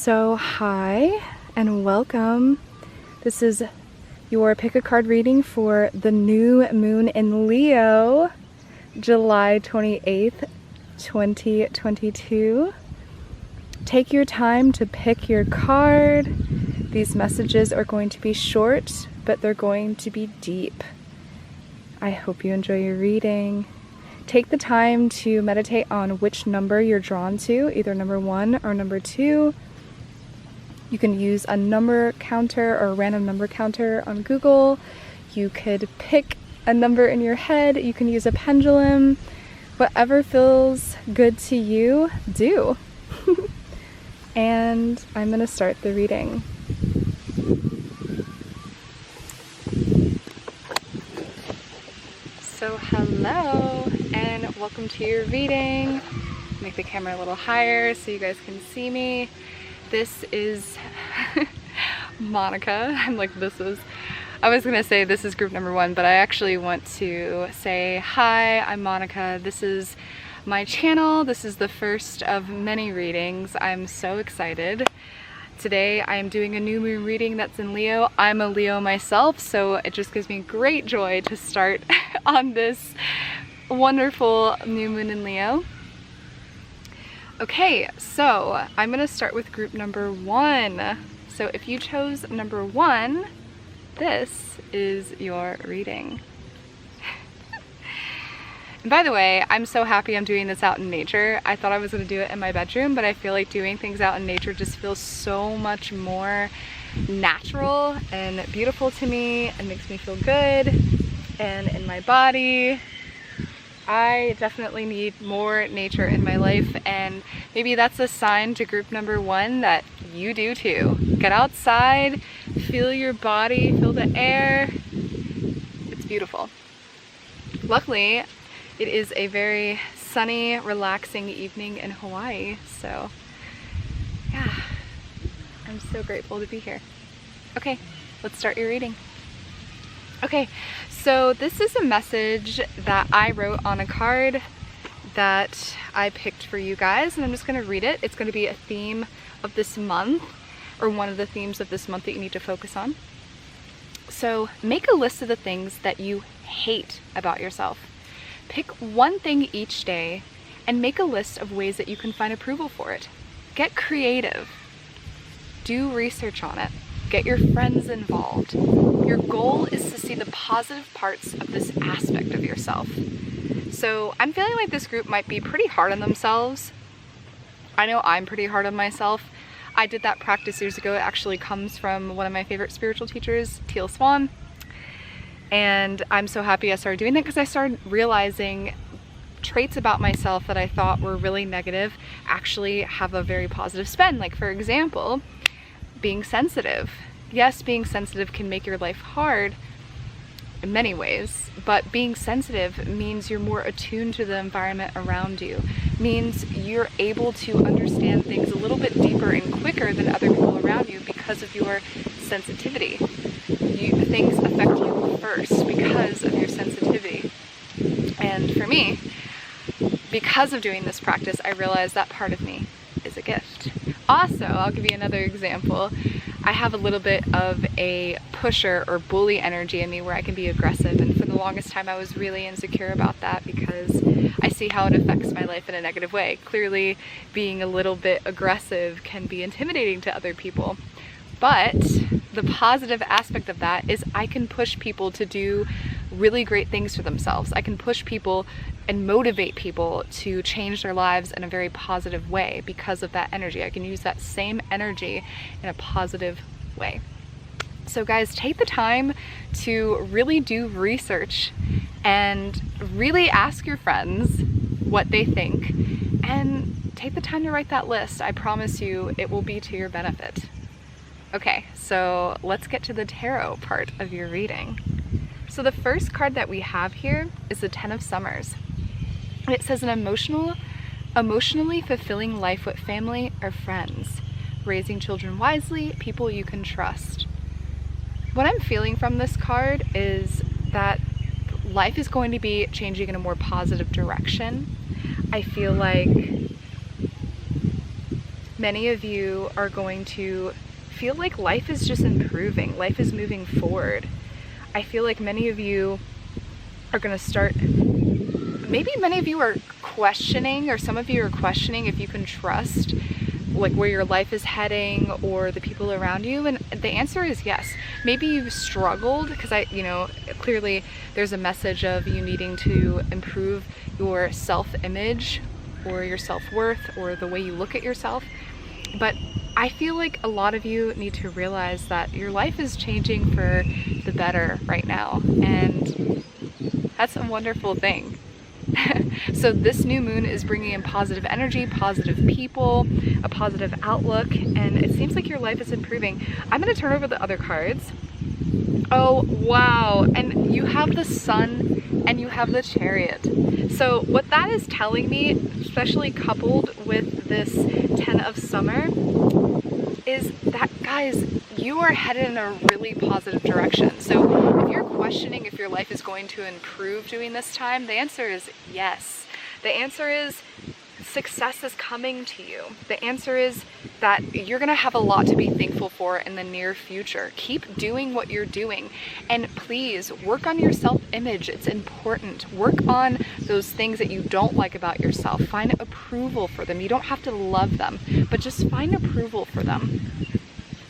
So hi and welcome. This is your pick a card reading for the new moon in Leo, July 28th, 2022. Take your time to pick your card. These messages are going to be short, but they're going to be deep. I hope you enjoy your reading. Take the time to meditate on which number you're drawn to, either number 1 or number 2. You can use a number counter or a random number counter on Google. You could pick a number in your head. You can use a pendulum. Whatever feels good to you, do. And I'm going to start the reading. So hello and welcome to your reading. Make the camera a little higher so you guys can see me. This is Monica. I was gonna say this is group number 1, but I actually want to say hi, I'm Monica. This is my channel. This is the first of many readings. I'm so excited. Today I am doing a new moon reading that's in Leo. I'm a Leo myself, so it just gives me great joy to start on this wonderful new moon in Leo. Okay, so I'm gonna start with group number 1. So if you chose number 1, this is your reading. And by the way, I'm so happy I'm doing this out in nature. I thought I was gonna do it in my bedroom, but I feel like doing things out in nature just feels so much more natural and beautiful to me and makes me feel good and in my body. I definitely need more nature in my life, and maybe that's a sign to group number 1 that you do too. Get outside, feel your body, feel the air. It's beautiful. Luckily, it is a very sunny, relaxing evening in Hawaii, so yeah, I'm so grateful to be here. Okay, let's start your reading. Okay, so this is a message that I wrote on a card that I picked for you guys, and I'm just going to read it. It's going to be a theme of this month, or one of the themes of this month that you need to focus on. So make a list of the things that you hate about yourself. Pick one thing each day and make a list of ways that you can find approval for it. Get creative. Do research on it. Get your friends involved. Your goal is to see the positive parts of this aspect of yourself. So I'm feeling like this group might be pretty hard on themselves. I know I'm pretty hard on myself. I did that practice years ago. It actually comes from one of my favorite spiritual teachers, Teal Swan. And I'm so happy I started doing that because I started realizing traits about myself that I thought were really negative actually have a very positive spin. Like, for example, being sensitive. Yes, being sensitive can make your life hard in many ways, but being sensitive means you're more attuned to the environment around you, means you're able to understand things a little bit deeper and quicker than other people around you because of your sensitivity. Things affect you first because of your sensitivity. And for me, because of doing this practice, I realized that part of me is a gift. Also, I'll give you another example. I have a little bit of a pusher or bully energy in me where I can be aggressive, and for the longest time I was really insecure about that because I see how it affects my life in a negative way. Clearly, being a little bit aggressive can be intimidating to other people. But the positive aspect of that is I can push people to do really great things for themselves. I can push people and motivate people to change their lives in a very positive way because of that energy. I can use that same energy in a positive way. So guys, take the time to really do research and really ask your friends what they think, and take the time to write that list. I promise you it will be to your benefit. Okay, so let's get to the tarot part of your reading. So the first card that we have here is the Ten of Summers. It says an emotionally fulfilling life with family or friends, raising children wisely, people you can trust. What I'm feeling from this card is that life is going to be changing in a more positive direction. I feel like many of you are going to feel like life is just improving, life is moving forward. I feel like many of you are going to start, maybe many of you are questioning, or some of you are questioning if you can trust like where your life is heading or the people around you, and the answer is yes. Maybe you've struggled because clearly there's a message of you needing to improve your self-image or your self-worth or the way you look at yourself, but I feel like a lot of you need to realize that your life is changing for the better right now, and that's a wonderful thing. So this new moon is bringing in positive energy, positive people, a positive outlook, and it seems like your life is improving. I'm going to turn over the other cards. Oh, wow. And you have the Sun and you have the Chariot. So what that is telling me, especially coupled with this 10 of Summer, is that, guys, you are headed in a really positive direction. So if you're questioning if your life is going to improve during this time, the answer is yes. The answer is success is coming to you. The answer is that you're gonna have a lot to be thankful for in the near future. Keep doing what you're doing, and please work on your self-image. It's important. Work on those things that you don't like about yourself. Find approval for them. You don't have to love them, but just find approval for them.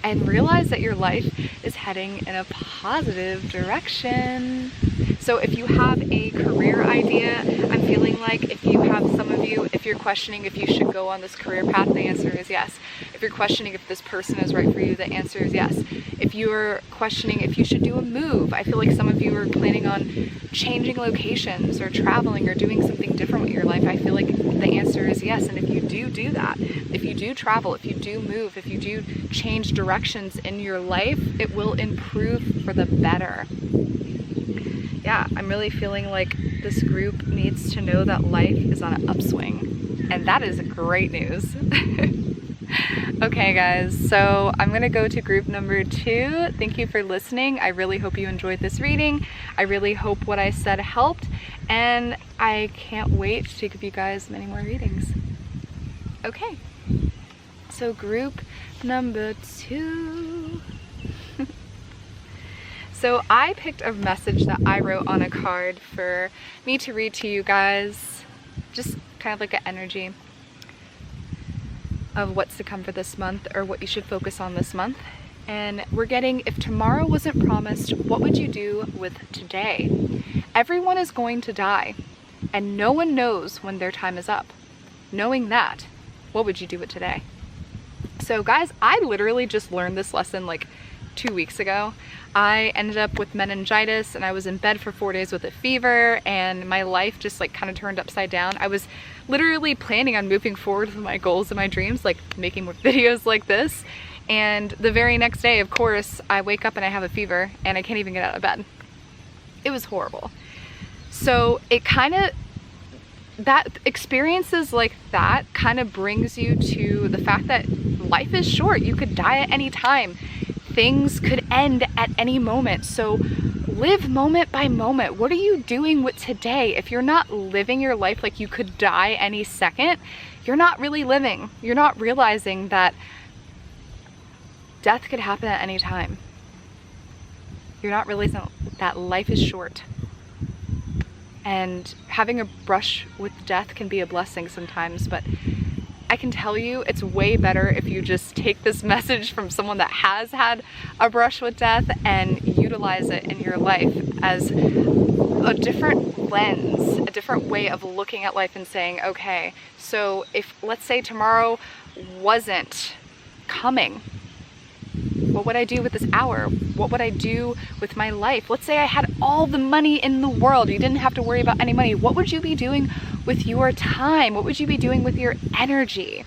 And realize that your life is heading in a positive direction. So if you have a career idea, I'm feeling like if you're questioning if you should go on this career path, the answer is yes. If you're questioning if this person is right for you, the answer is yes. If you're questioning if you should do a move, I feel like some of you are planning on changing locations or traveling or doing something different with your life. I feel like the answer is yes. And if you do that, if you do travel, if you do move, if you do change directions in your life, it will improve for the better. Yeah, I'm really feeling like this group needs to know that life is on an upswing, and that is great news. Okay guys, so I'm gonna go to group number 2. Thank you for listening. I really hope you enjoyed this reading. I really hope what I said helped, and I can't wait to give you guys many more readings. Okay, so group number 2. So I picked a message that I wrote on a card for me to read to you guys, just kind of like an energy of what's to come for this month, or what you should focus on this month. And we're getting, if tomorrow wasn't promised, what would you do with today? Everyone is going to die, and no one knows when their time is up. Knowing that, what would you do with today? So guys, I literally just learned this lesson like 2 weeks ago. I ended up with meningitis and I was in bed for 4 days with a fever, and my life just like kind of turned upside down. I was literally planning on moving forward with my goals and my dreams, like making more videos like this, and the very next day, of course, I wake up and I have a fever and I can't even get out of bed. It was horrible. So it kind of, that experiences like that kind of brings you to the fact that life is short. You could die at any time. Things could end at any moment. So live moment by moment. What are you doing with today? If you're not living your life like you could die any second, you're not really living. You're not realizing that death could happen at any time. You're not realizing that life is short. And having a brush with death can be a blessing sometimes, but I can tell you it's way better if you just take this message from someone that has had a brush with death and utilize it in your life as a different lens, a different way of looking at life and saying, okay, so if, let's say tomorrow wasn't coming, what would I do with this hour? What would I do with my life? Let's say I had all the money in the world. You didn't have to worry about any money. What would you be doing with your time? What would you be doing with your energy?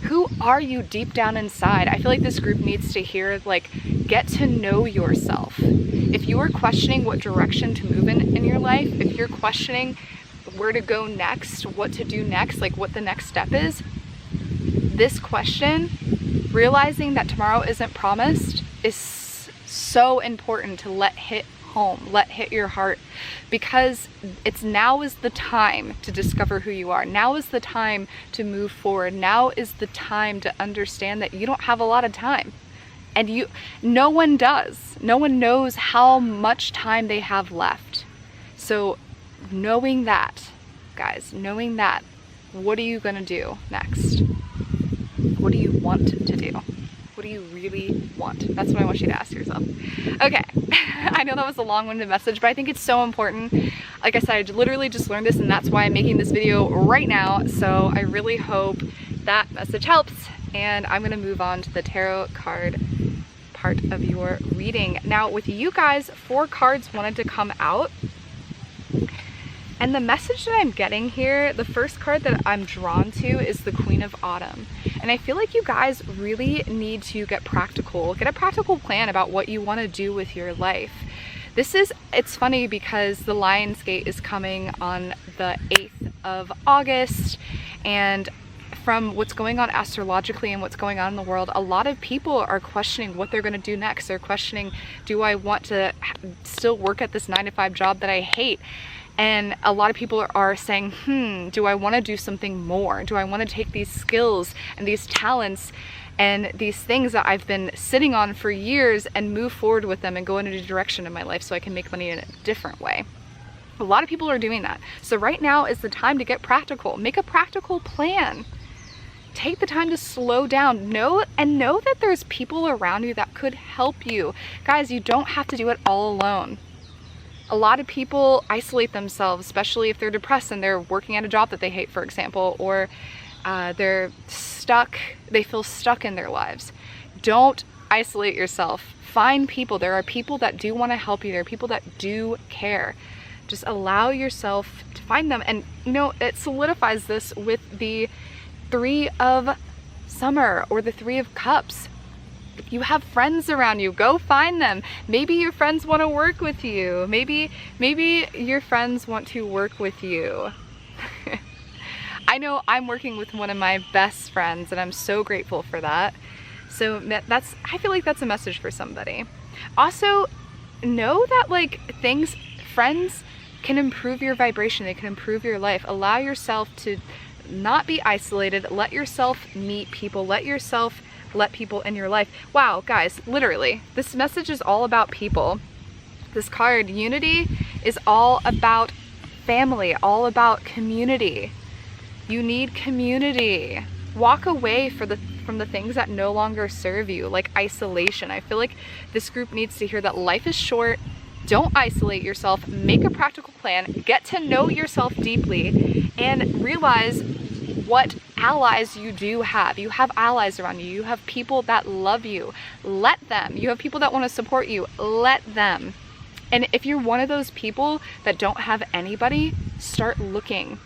Who are you deep down inside? I feel like this group needs to hear, like, get to know yourself. If you are questioning what direction to move in your life, if you're questioning where to go next, what to do next, like what the next step is, this question, realizing that tomorrow isn't promised, is so important to let hit home, let hit your heart, because now is the time to discover who you are. Now is the time to move forward. Now is the time to understand that you don't have a lot of time. And no one does. No one knows how much time they have left. So knowing that, guys, knowing that, what are you gonna do next? What do you want to do? What do you really want? That's what I want you to ask yourself. Okay, I know that was a long-winded message, but I think it's so important. Like I said, I literally just learned this, and that's why I'm making this video right now. So I really hope that message helps, and I'm gonna move on to the tarot card part of your reading. Now with you guys, 4 cards wanted to come out. And the message that I'm getting here, the first card that I'm drawn to is the Queen of Autumn. And I feel like you guys really need to get practical. Get a practical plan about what you want to do with your life. It's funny because the Lionsgate is coming on the 8th of August, and from what's going on astrologically and what's going on in the world, a lot of people are questioning what they're going to do next. They're questioning, do I want to still work at this 9-to-5 job that I hate? And a lot of people are saying, do I want to do something more? Do I want to take these skills and these talents and these things that I've been sitting on for years and move forward with them and go in a new direction in my life so I can make money in a different way? A lot of people are doing that. So right now is the time to get practical. Make a practical plan. Take the time to slow down. Know that there's people around you that could help you. Guys, you don't have to do it all alone. A lot of people isolate themselves, especially if they're depressed and they're working at a job that they hate, for example, or they're stuck, they feel stuck in their lives. Don't isolate yourself. Find people. There are people that do want to help you. There are people that do care. Just allow yourself to find them. And you know, it solidifies this with the 3 of Summer or the 3 of Cups. If you have friends around you, go find them. Maybe your friends want to work with you. Maybe your friends want to work with you. I know I'm working with one of my best friends, and I'm so grateful for that. So I feel like that's a message for somebody. Also, know that friends can improve your vibration. They can improve your life. Allow yourself to not be isolated. Let yourself meet people. Let people in your life. Wow, guys, literally, this message is all about people. This card, Unity, is all about family, all about community. You need community. Walk away from the things that no longer serve you, like isolation. I feel like this group needs to hear that life is short. Don't isolate yourself. Make a practical plan. Get to know yourself deeply and realize what allies you do have. You have allies around you. You have people that love you. Let them. You have people that want to support you. Let them. And if you're one of those people that don't have anybody, start looking.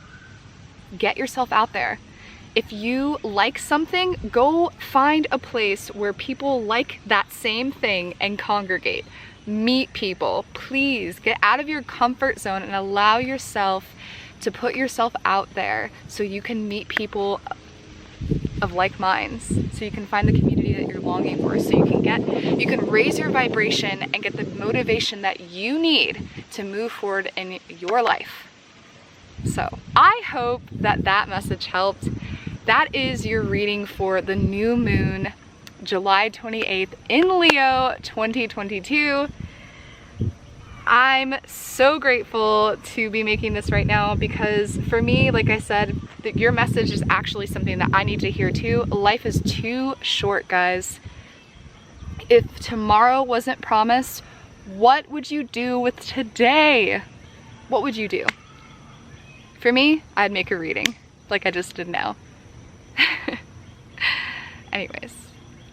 Get yourself out there. If you like something, go find a place where people like that same thing and congregate. Meet people. Please get out of your comfort zone and allow yourself to put yourself out there so you can meet people of like minds, so you can find the community that you're longing for, so you can raise your vibration and get the motivation that you need to move forward in your life. So I hope that message helped. That is your reading for the new moon, July 28th in Leo 2022. I'm so grateful to be making this right now because for me, like I said, your message is actually something that I need to hear too. Life is too short, guys. If tomorrow wasn't promised, what would you do with today? What would you do? For me, I'd make a reading like I just did now. Anyways,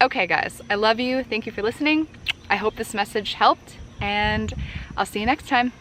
okay guys, I love you. Thank you for listening. I hope this message helped, and I'll see you next time.